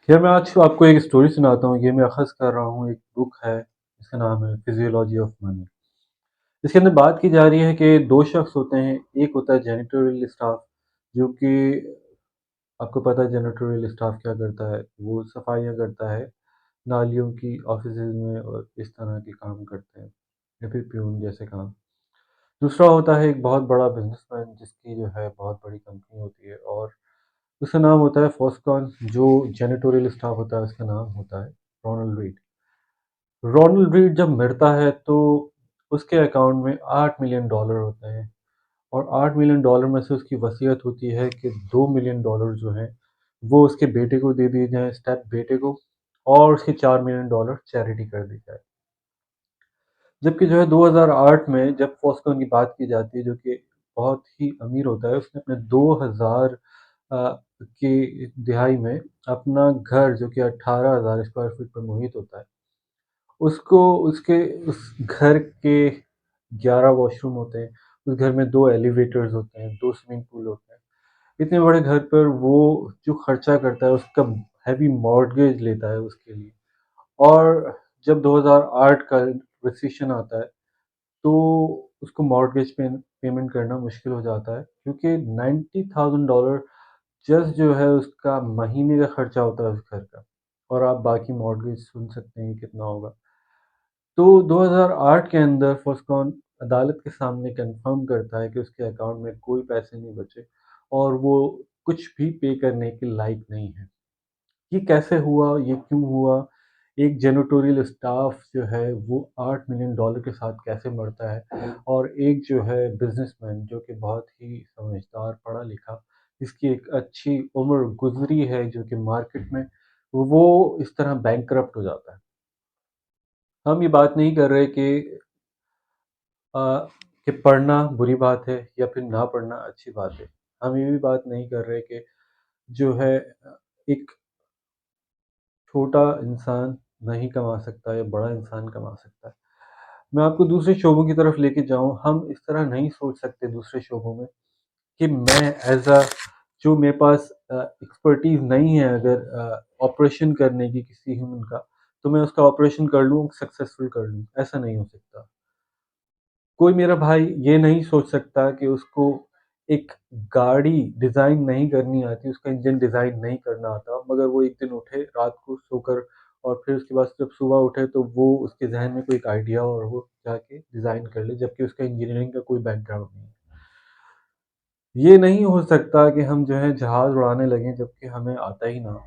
यार मैं आज आपको एक स्टोरी सुनाता हूँ। ये मैं अख़ज़ कर रहा हूँ, एक बुक है, इसका नाम है फिज़ियोलॉजी ऑफ मनी। इसके अंदर बात की जा रही है कि 2 शख़्स होते हैं, एक होता है जैनिटोरियल स्टाफ़ जो कि आपको पता है जैनिटोरियल स्टाफ़ क्या करता है, वो सफाइयाँ करता है, नालियों की ऑफ़िसेज़ में और इस तरह के काम करते हैं या फिर प्यून जैसे काम। दूसरा होता है एक बहुत बड़ा बिज़नेसमैन जिसकी जो है बहुत बड़ी कंपनी होती है और उसका नाम होता है फॉक्सकॉन। जो जैनिटोरियल स्टाफ होता है उसका नाम होता है रोनाल्ड रीड। रोनाल्ड रीड जब मरता है तो उसके अकाउंट में $8 मिलियन होते हैं और $8 मिलियन में से उसकी वसीयत होती है कि $2 मिलियन जो हैं वो उसके बेटे को दे दिए जाएँ, स्टेप बेटे को, और उसके $4 मिलियन चैरिटी कर दी जाए। जबकि जो है 2008 में जब फॉक्सकॉन की बात की जाती है जो कि बहुत ही अमीर होता है, उसने अपने 2000 की दिहाई में अपना घर जो कि 18,000 स्क्वायर फीट पर मुहित होता है, उसको उसके उस घर के 11 वॉशरूम होते हैं, उस घर में 2 एलिवेटर्स होते हैं, 2 स्विमिंग पूल होते हैं। इतने बड़े घर पर वो जो खर्चा करता है उसका हेवी मॉर्टगेज लेता है उसके लिए। और जब 2008 का रिसेशन आता है तो उसको मॉर्टगेज पेमेंट करना मुश्किल हो जाता है क्योंकि $90,000 जस्ट जो है उसका महीने का खर्चा होता है उस घर का, और आप बाकी मॉर्टगेज सुन सकते हैं कितना होगा। तो 2008 के अंदर फोस्कॉन अदालत के सामने कंफर्म करता है कि उसके अकाउंट में कोई पैसे नहीं बचे और वो कुछ भी पे करने के लायक नहीं है। ये कैसे हुआ? ये क्यों हुआ? एक जैनिटोरियल स्टाफ जो है वो $8 मिलियन के साथ कैसे मरता है? और एक जो है बिज़नेसमैन जो कि बहुत ही समझदार, पढ़ा-लिखा, जिसकी एक अच्छी उम्र गुज़री है जो कि मार्केट में, वो इस तरह बैंकरप्ट हो जाता है। हम ये बात नहीं कर रहे अ, कि पढ़ना बुरी बात है या फिर ना पढ़ना अच्छी बात है। हम ये भी बात नहीं कर रहे कि जो है एक छोटा इंसान नहीं कमा सकता या बड़ा इंसान कमा सकता है। मैं आपको दूसरे शोबों की तरफ लेके जाऊँ, हम इस तरह नहीं सोच सकते दूसरे शोबों में कि मैं एज़ अ जो मेरे पास एक्सपर्टीज़ नहीं है अगर ऑपरेशन करने की किसी ह्यूमन का, तो मैं उसका ऑपरेशन कर लूँ, सक्सेसफुल कर लूँ, ऐसा नहीं हो सकता। कोई मेरा भाई ये नहीं सोच सकता कि उसको एक गाड़ी डिज़ाइन नहीं करनी आती, उसका इंजन डिज़ाइन नहीं करना आता, मगर वो एक दिन उठे रात को सोकर और फिर उसके बाद जब सुबह उठे तो वो उसके ज़हन में कोई एक आइडिया और वो जाके डिज़ाइन कर ले, जबकि उसका इंजीनियरिंग का कोई बैकग्राउंड नहीं है। ये नहीं हो सकता कि हम जो है जहाज़ उड़ाने लगें जबकि हमें आता ही ना हो।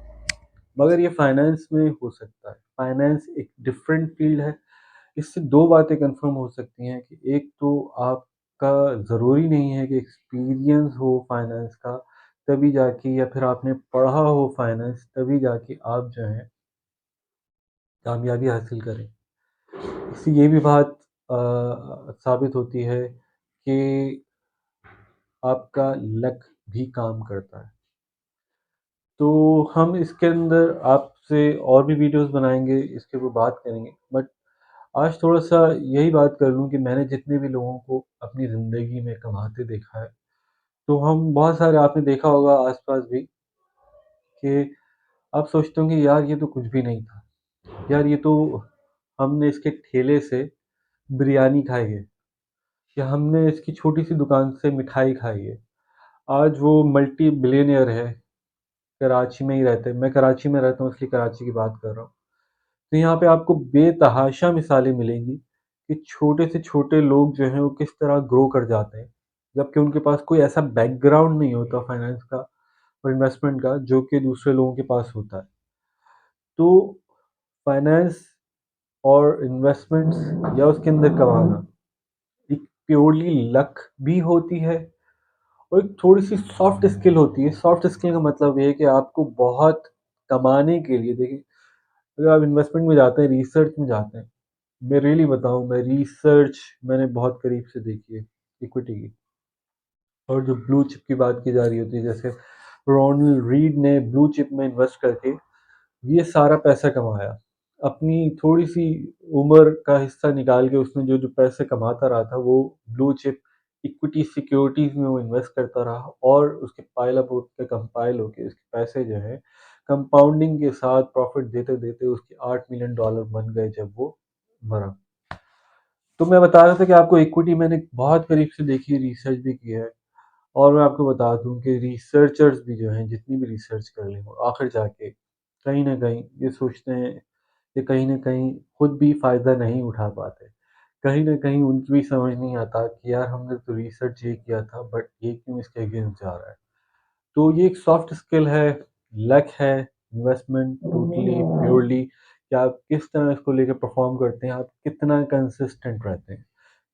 मगर ये फाइनेंस में हो सकता है। फाइनेंस एक डिफरेंट फ़ील्ड है। इससे 2 बातें कन्फर्म हो सकती हैं कि एक तो आपका ज़रूरी नहीं है कि एक्सपीरियंस हो फाइनेंस का, तभी जाके, या फिर आपने पढ़ा हो फाइनेंस तभी जाके आप जो है कामयाबी हासिल करें। इससे ये भी बात साबित होती है कि आपका लक भी काम करता है। तो हम इसके अंदर आपसे और भी वीडियोज़ बनाएँगे, इसके ऊपर बात करेंगे। बट आज थोड़ा-सा यही बात कर लूँ कि मैंने जितने भी लोगों को अपनी ज़िंदगी में कमाते देखा है, तो हम बहुत सारे, आपने देखा होगा आस-पास भी, कि आप सोचते होंगे यार ये तो कुछ भी नहीं था। यार ये तो हमने इसके ठेले से बिरयानी खाई है, या हमने इसकी छोटी-सी दुकान से मिठाई खाई है। आज वो मल्टी बिलियनियर है, कराची में ही रहते हैं। मैं कराची में रहता हूँ इसलिए कराची की बात कर रहा हूँ। तो यहाँ पे आपको बेतहाशा मिसालें मिलेंगी कि छोटे से छोटे लोग जो हैं वो किस तरह ग्रो कर जाते हैं, जबकि उनके पास कोई ऐसा बैकग्राउंड नहीं होता फाइनेंस का और इन्वेस्टमेंट का जो कि दूसरे लोगों के पास होता है। तो फाइनेंस और इन्वेस्टमेंट्स या उसके अंदर कमाना एक प्योरली लक भी होती है और एक थोड़ी-सी सॉफ्ट स्किल होती है। सॉफ्ट स्किल का मतलब ये है कि आपको बहुत कमाने के लिए, देखिए, अगर आप इन्वेस्टमेंट में जाते हैं, रिसर्च में जाते हैं, मैं रियली बताऊँ, मैं रिसर्च मैंने बहुत करीब से देखी है इक्विटी की। और जो ब्लू चिप की बात की जा रही होती है, जैसे रोनाल्ड रीड ने ब्लू चिप में इन्वेस्ट करके ये सारा पैसा कमाया। अपनी थोड़ी-सी उम्र का हिस्सा निकाल के उसने जो-जो पैसे कमाता रहा था, वो ब्लू चिप इक्विटी सिक्योरिटीज़ में वो इन्वेस्ट करता रहा और उसके पाइल अप होके, कंपाइल होके उसके पैसे जो हैं कंपाउंडिंग के साथ प्रॉफ़िट देते-देते उसके $8 मिलियन बन गए जब वो मरा। तो मैं बता रहा था कि आपको इक्विटी मैंने बहुत करीब से देखी है, रिसर्च भी की है। और मैं आपको बता दूँ कि रिसर्चर्स भी जो हैं, जितनी भी रिसर्च कर लें, वो आखिर जाके कहीं न कहीं ये सोचते हैं कि कहीं न कहीं खुद भी फ़ायदा नहीं उठा पाते। कहीं न कहीं उनको भी समझ नहीं आता कि यार हमने तो रिसर्च ये किया था बट ये क्यों इसके अगेंस्ट जा रहा है। तो ये एक सॉफ्ट स्किल है, लक है, इन्वेस्टमेंट टोटली प्योरली कि आप किस तरह इसको लेके परफ़ॉर्म करते हैं, आप कितना कंसिस्टेंट रहते हैं।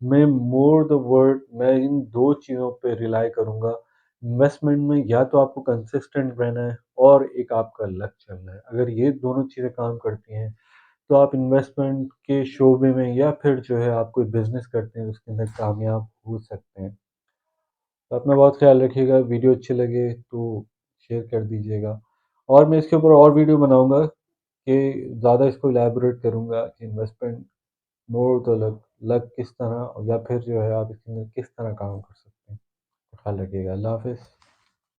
मैं मोर द वर्ड मैं इन 2 चीज़ों पे रिलाई करूँगा। इन्वेस्टमेंट में या तो आपको कंसिस्टेंट रहना है और एक आपका लक चलना है। अगर ये दोनों चीज़ें काम करती हैं, तो आप इन्वेस्टमेंट के शोबे में या फिर जो है आप कोई बिज़नेस करते हैं, उसके अंदर कामयाब हो सकते हैं। तो अपना बहुत ख़्याल रखिएगा, वीडियो अच्छी लगे तो शेयर कर दीजिएगा और मैं इसके ऊपर और वीडियो बनाऊँगा कि ज़्यादा इसको इलैबोरेट करूँगा कि investment more the luck luck किस तरह या फिर जो है आप इसके अंदर किस तरह काम कर सकते हैं। ख्याल रखिएगा, अल्लाह हाफ़िज़।